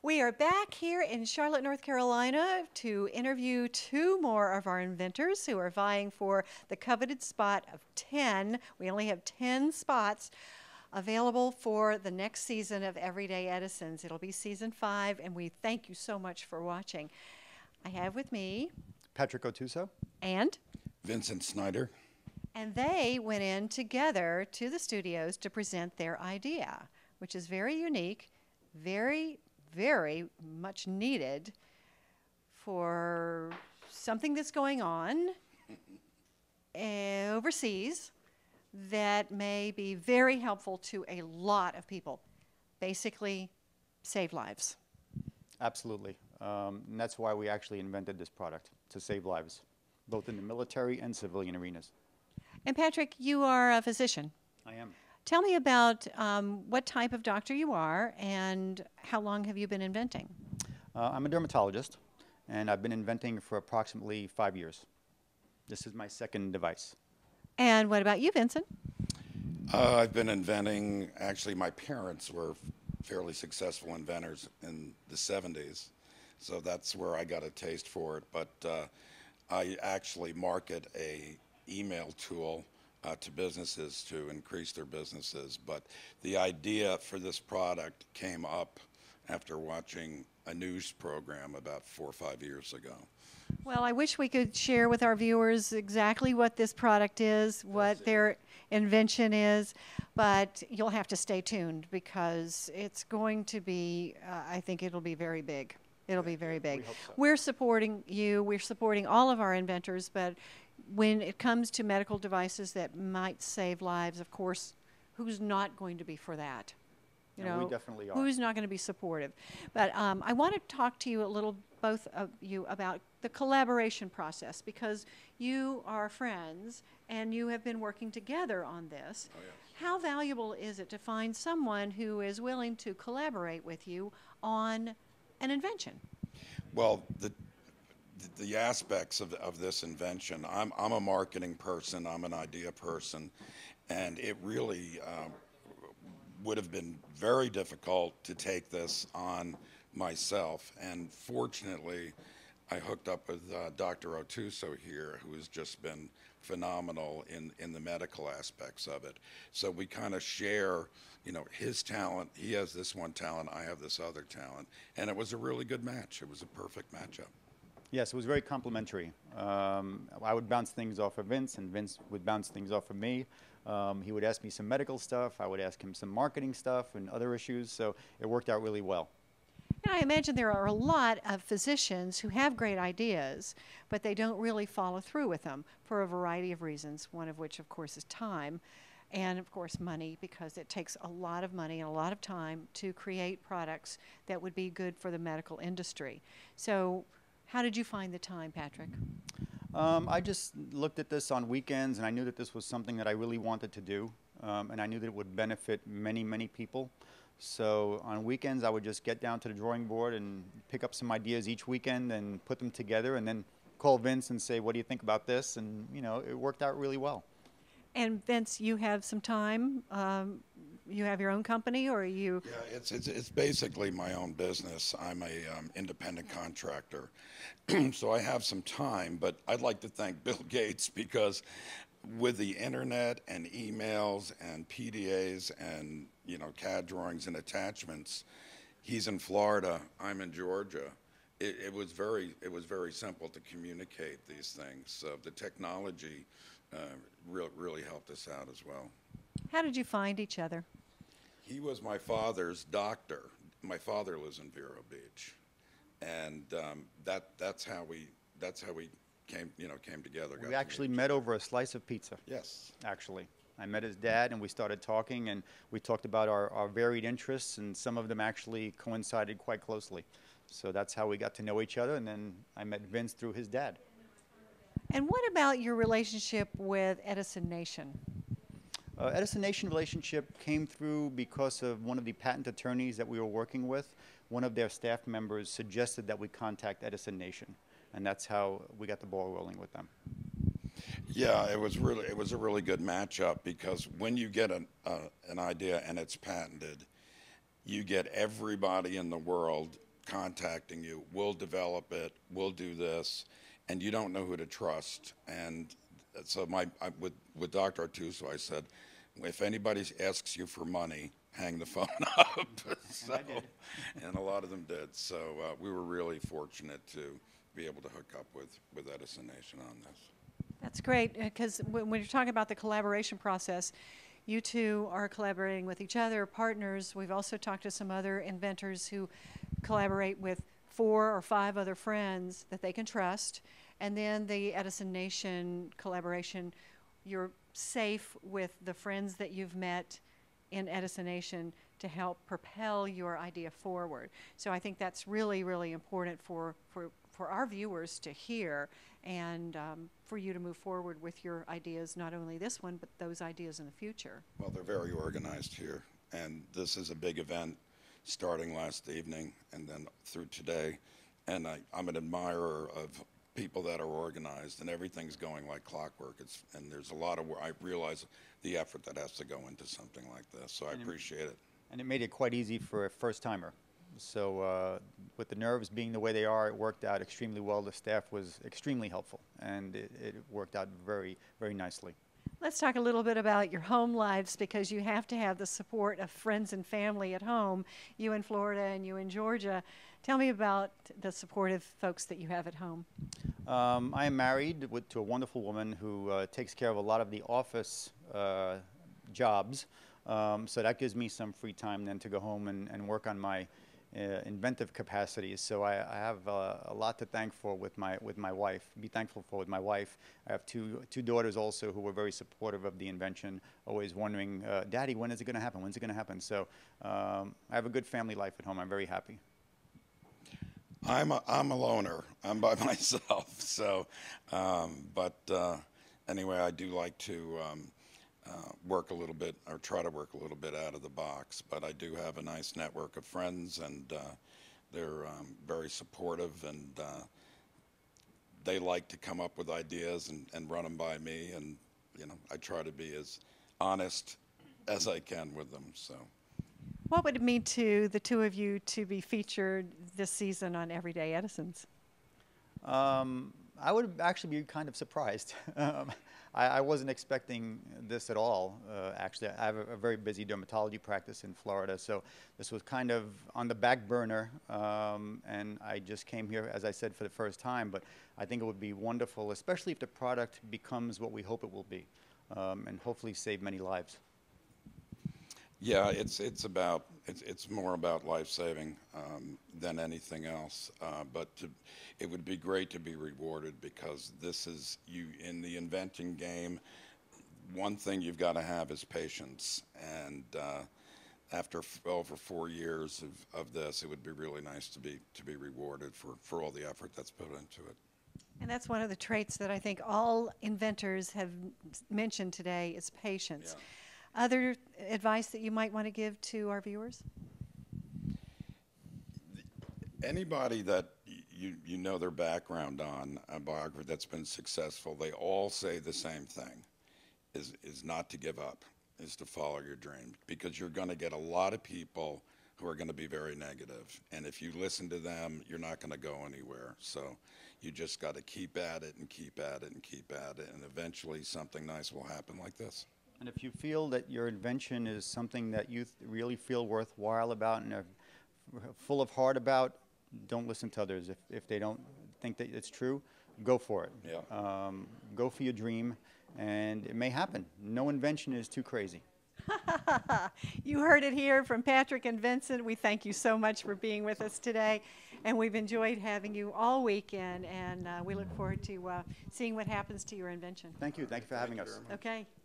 We are back here in Charlotte, North Carolina to interview two more of our inventors who are vying for the coveted spot of 10. We only have 10 spots available for the next season of Everyday Edisons. It'll be season 5, and we thank you so much for watching. I have with me Patrick Ottuso and Vincent Sneider. And they went in together to the studios to present their idea, which is very unique, very much needed for something that's going on overseas that may be very helpful to a lot of people. Basically, save lives. Absolutely. And that's why we actually invented this product, to save lives, both in the military and civilian arenas. And Patrick, you are a physician. I am. Tell me about what type of doctor you are and how long have you been inventing? I'm a dermatologist, and I've been inventing for approximately 5 years. This is my second device. And what about you, Vincent? I've been inventing, actually my parents were fairly successful inventors in the 70s, so that's where I got a taste for it. But I actually market a email tool to businesses to increase their businesses. But the idea for this product came up after watching a news program about 4 or 5 years ago. Well, I wish we could share with our viewers exactly what this product is, what their invention is, but you'll have to stay tuned because it's going to be, I think it'll be very big. It'll be very big. We hope so. We're supporting you. We're supporting all of our inventors, but when it comes to medical devices that might save lives, of course, who's not going to be for that? You know, we definitely are. Who's not going to be supportive? But I want to talk to you a little, both of you, about the collaboration process because you are friends and you have been working together on this. Oh, yes. How valuable is it to find someone who is willing to collaborate with you on an invention? Well, the aspects of this invention, I'm a marketing person, I'm an idea person, and it really would have been very difficult to take this on myself. And fortunately, I hooked up with Dr. Ottuso here, who has just been phenomenal in the medical aspects of it. So we kind of share, you know, his talent. He has this one talent, I have this other talent. And it was a really good match. It was a perfect matchup. Yes, it was very complimentary. I would bounce things off of Vince, and Vince would bounce things off of me. He would ask me some medical stuff. I would ask him some marketing stuff and other issues. So it worked out really well. And I imagine there are a lot of physicians who have great ideas, but they don't really follow through with them for a variety of reasons, one of which, of course, is time and, of course, money, because it takes a lot of money and a lot of time to create products that would be good for the medical industry. So how did you find the time, Patrick? I just looked at this on weekends, and I knew that this was something that I really wanted to do, and I knew that it would benefit many people. So on weekends, I would just get down to the drawing board and pick up some ideas each weekend and put them together, and then call Vince and say, what do you think about this? And, you know, it worked out really well. And Vince, you have some time. You have your own company, or are you? Yeah, it's basically my own business. I'm a independent contractor, so I have some time. But I'd like to thank Bill Gates because with the internet and emails and PDAs and CAD drawings and attachments, he's in Florida, I'm in Georgia. It was very simple to communicate these things. So the technology really helped us out as well. How did you find each other? He was my father's doctor. My father lives in Vero Beach, and that's how we came together. We actually met over a slice of pizza. Yes. Actually, I met his dad, and we started talking, and we talked about our varied interests, and some of them actually coincided quite closely. So that's how we got to know each other, and then I met Vince through his dad. And what about your relationship with Edison Nation? Edison Nation relationship came through because of one of the patent attorneys that we were working with. One of their staff members suggested that we contact Edison Nation, and that's how we got the ball rolling with them. Yeah, it was a really good matchup because when you get an idea and it's patented, you get everybody in the world contacting you, we'll develop it, we'll do this, and you don't know who to trust. And so with Dr. Ottuso, I said, if anybody asks you for money, hang the phone up. So, and a lot of them did. So we were really fortunate to be able to hook up with Edison Nation on this. That's great, because when you're talking about the collaboration process, you two are collaborating with each other, partners. We've also talked to some other inventors who collaborate with 4 or 5 other friends that they can trust. And then the Edison Nation collaboration, you're safe with the friends that you've met in Edison Nation to help propel your idea forward. So I think that's really, really important for our viewers to hear, and for you to move forward with your ideas, not only this one, but those ideas in the future. Well, they're very organized here, and this is a big event starting last evening and then through today, and I'm an admirer of people that are organized, and everything's going like clockwork. And there's a lot of work. I realize the effort that has to go into something like this, so I appreciate it. And it made it quite easy for a first-timer. So with the nerves being the way they are, it worked out extremely well. The staff was extremely helpful, and it worked out very, very nicely. Let's talk a little bit about your home lives, because you have to have the support of friends and family at home, you in Florida and you in Georgia. Tell me about the supportive folks that you have at home. I am married to a wonderful woman who takes care of a lot of the office jobs, so that gives me some free time then to go home and work on my inventive capacities. So I have a lot to thank for with my wife. Be thankful for with my wife. I have two daughters also who were very supportive of the invention, always wondering, Daddy, when is it going to happen? When's it going to happen? So I have a good family life at home. I'm very happy. I'm a loner. I'm by myself. So, anyway, I do like to work a little bit, or try to work a little bit out of the box. But I do have a nice network of friends, and they're very supportive, and they like to come up with ideas and run them by me. And I try to be as honest as I can with them. So. What would it mean to the two of you to be featured this season on Everyday Edisons? I would actually be kind of surprised. I wasn't expecting this at all. Actually, I have a very busy dermatology practice in Florida, so this was kind of on the back burner, and I just came here, as I said, for the first time. But I think it would be wonderful, especially if the product becomes what we hope it will be, and hopefully save many lives. Yeah, it's more about life saving than anything else. But it would be great to be rewarded, because this is in the inventing game. One thing you've got to have is patience, and after over 4 years of this, it would be really nice to be rewarded for all the effort that's put into it. And that's one of the traits that I think all inventors have mentioned today is patience. Yeah. Other advice that you might want to give to our viewers? Anybody that you know their background on, a biographer that's been successful, they all say the same thing, is not to give up, is to follow your dream, because you're going to get a lot of people who are going to be very negative. And if you listen to them, you're not going to go anywhere. So you just got to keep at it and keep at it and keep at it, and eventually something nice will happen like this. And if you feel that your invention is something that you really feel worthwhile about and are full of heart about, don't listen to others. If they don't think that it's true, go for it. Yeah. Go for your dream, and it may happen. No invention is too crazy. You heard it here from Patrick and Vincent. We thank you so much for being with us today, and we've enjoyed having you all weekend, and we look forward to seeing what happens to your invention. Thank you. Thank you for having us. Okay.